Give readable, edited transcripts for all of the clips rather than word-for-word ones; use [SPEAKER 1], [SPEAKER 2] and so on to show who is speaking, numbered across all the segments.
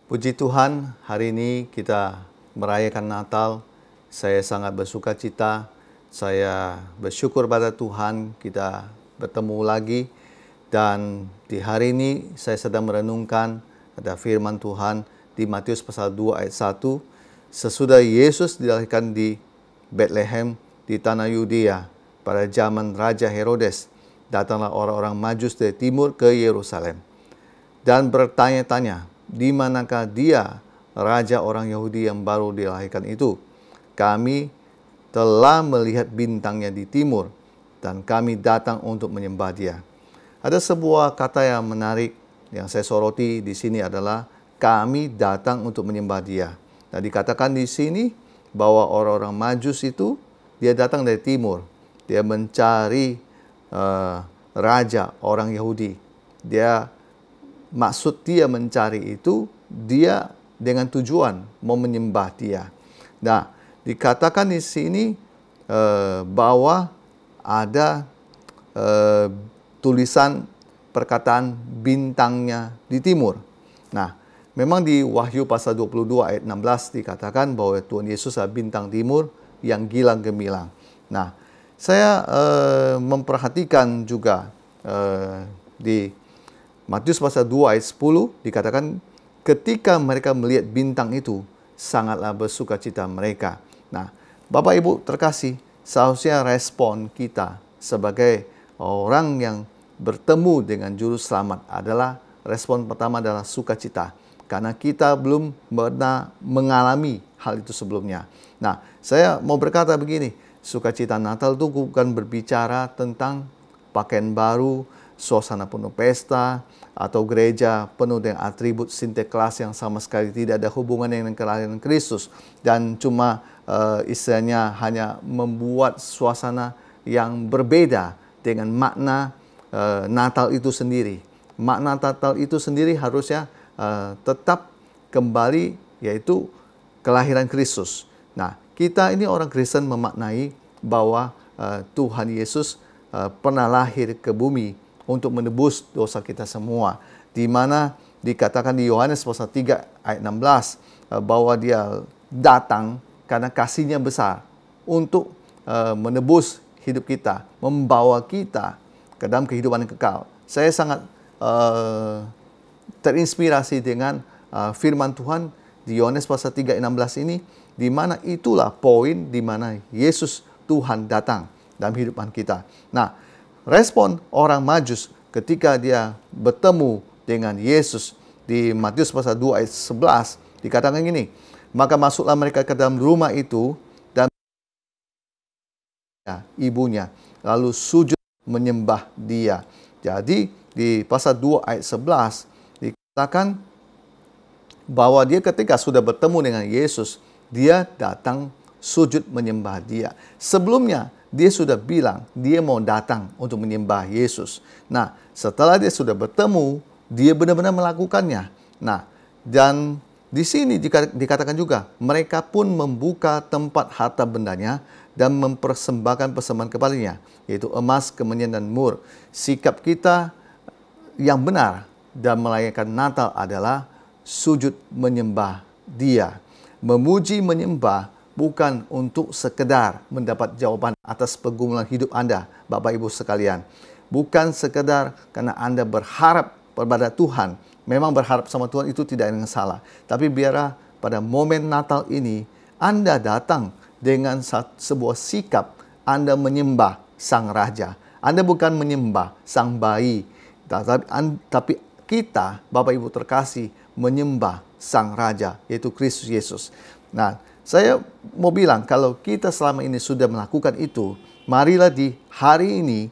[SPEAKER 1] Puji Tuhan, hari ini kita merayakan Natal. Saya sangat bersuka cita. Saya bersyukur pada Tuhan kita bertemu lagi. Dan di hari ini saya sedang merenungkan ada firman Tuhan di Matius pasal 2 ayat 1. Sesudah Yesus dilahirkan di Bethlehem di tanah Yudea pada zaman Raja Herodes, datanglah orang-orang Majus dari timur ke Yerusalem dan bertanya-tanya, di manakah dia, raja orang Yahudi yang baru dilahirkan itu? Kami telah melihat bintangnya di timur, dan kami datang untuk menyembah dia. Ada sebuah kata yang menarik yang saya soroti di sini adalah kami datang untuk menyembah dia. Nah, dikatakan di sini bahwa orang-orang Majus itu dia datang dari timur. Dia mencari raja orang Yahudi. Maksud dia mencari itu, dia dengan tujuan mau menyembah dia. Nah, dikatakan di sini bahwa ada tulisan perkataan bintangnya di timur. Nah, memang di Wahyu pasal 22 ayat 16 dikatakan bahwa Tuhan Yesus adalah bintang timur yang gilang gemilang. Nah, saya memperhatikan juga di Matius pasal 2 ayat 10 dikatakan ketika mereka melihat bintang itu sangatlah bersuka cita mereka. Nah, Bapak Ibu terkasih, seharusnya respon kita sebagai orang yang bertemu dengan juru selamat adalah respon pertama adalah sukacita. Karena kita belum pernah mengalami hal itu sebelumnya. Nah, saya mau berkata begini, sukacita Natal itu bukan berbicara tentang pakaian baru, suasana penuh pesta, atau gereja penuh dengan atribut sinterklas yang sama sekali tidak ada hubungan dengan kelahiran Kristus. Dan cuma istilahnya hanya membuat suasana yang berbeda dengan makna Natal itu sendiri. Makna Natal itu sendiri harusnya tetap kembali yaitu kelahiran Kristus. Nah, kita ini orang Kristen memaknai bahwa Tuhan Yesus pernah lahir ke bumi untuk menebus dosa kita semua. Di mana dikatakan di Yohanes pasal 3 ayat 16 bahwa dia datang karena kasihnya besar untuk menebus hidup kita, membawa kita ke dalam kehidupan yang kekal. Saya sangat terinspirasi dengan firman Tuhan di Yohanes pasal 3 ayat 16 ini, di mana itulah poin di mana Yesus Tuhan datang dalam kehidupan kita. Nah, respon orang Majus ketika dia bertemu dengan Yesus di Matius pasal 2 ayat 11 dikatakan gini, maka masuklah mereka ke dalam rumah itu dan ibunya lalu sujud menyembah dia. Jadi di pasal 2 ayat 11 dikatakan bahwa dia ketika sudah bertemu dengan Yesus, dia datang sujud menyembah dia. Sebelumnya dia sudah bilang dia mau datang untuk menyembah Yesus. Nah, setelah dia sudah bertemu, dia benar-benar melakukannya. Nah, dan di sini dikatakan juga, mereka pun membuka tempat harta bendanya dan mempersembahkan persembahan kepadanya, yaitu emas, kemenyan, dan mur. Sikap kita yang benar dan merayakan Natal adalah sujud menyembah dia. Memuji menyembah bukan untuk sekedar mendapat jawaban atas pergumulan hidup Anda, Bapak Ibu sekalian. Bukan sekedar karena Anda berharap kepada Tuhan. Memang berharap sama Tuhan itu tidak ada yang salah. Tapi biarlah pada momen Natal ini Anda datang dengan sebuah sikap Anda menyembah Sang Raja. Anda bukan menyembah Sang Bayi. Tapi kita, Bapak Ibu terkasih, menyembah Sang Raja, yaitu Kristus Yesus. Nah, saya mau bilang kalau kita selama ini sudah melakukan itu, marilah di hari ini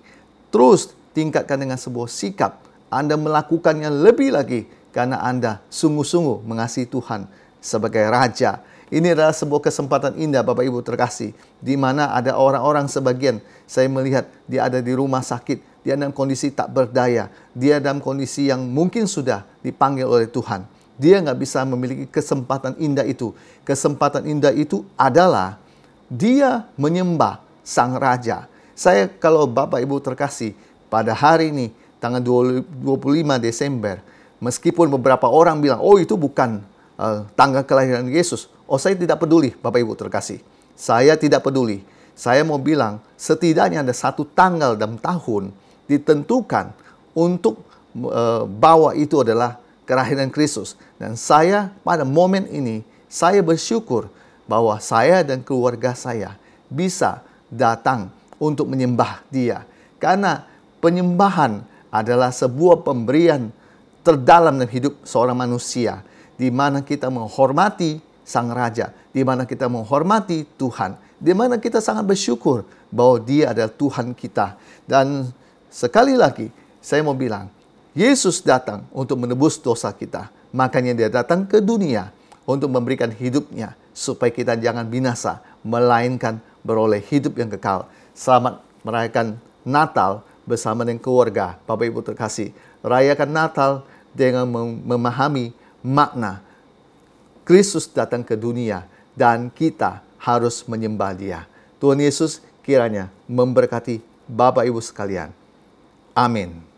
[SPEAKER 1] terus tingkatkan dengan sebuah sikap. Anda melakukannya lebih lagi karena Anda sungguh-sungguh mengasihi Tuhan sebagai Raja. Ini adalah sebuah kesempatan indah, Bapak Ibu terkasih, di mana ada orang-orang sebagian, saya melihat dia ada di rumah sakit, dia dalam kondisi tak berdaya, dia dalam kondisi yang mungkin sudah dipanggil oleh Tuhan. Dia nggak bisa memiliki kesempatan indah itu. Kesempatan indah itu adalah dia menyembah Sang Raja. Saya kalau Bapak Ibu terkasih, pada hari ini, tanggal 25 Desember, meskipun beberapa orang bilang, oh itu bukan tanggal kelahiran Yesus. Oh, saya tidak peduli, Bapak Ibu terkasih. Saya tidak peduli. Saya mau bilang, setidaknya ada satu tanggal dalam tahun ditentukan untuk bahwa itu adalah kelahiran Kristus. Dan saya pada momen ini, saya bersyukur bahwa saya dan keluarga saya bisa datang untuk menyembah Dia. Karena penyembahan adalah sebuah pemberian terdalam dalam hidup seorang manusia, di mana kita menghormati Sang Raja, di mana kita menghormati Tuhan, di mana kita sangat bersyukur bahwa Dia adalah Tuhan kita. Dan sekali lagi, saya mau bilang, Yesus datang untuk menebus dosa kita. Makanya Dia datang ke dunia untuk memberikan hidupnya, supaya kita jangan binasa, melainkan beroleh hidup yang kekal. Selamat merayakan Natal bersama dengan keluarga. Bapak Ibu terkasih, rayakan Natal dengan memahami makna Kristus datang ke dunia dan kita harus menyembah Dia. Tuhan Yesus kiranya memberkati Bapak Ibu sekalian. Amin.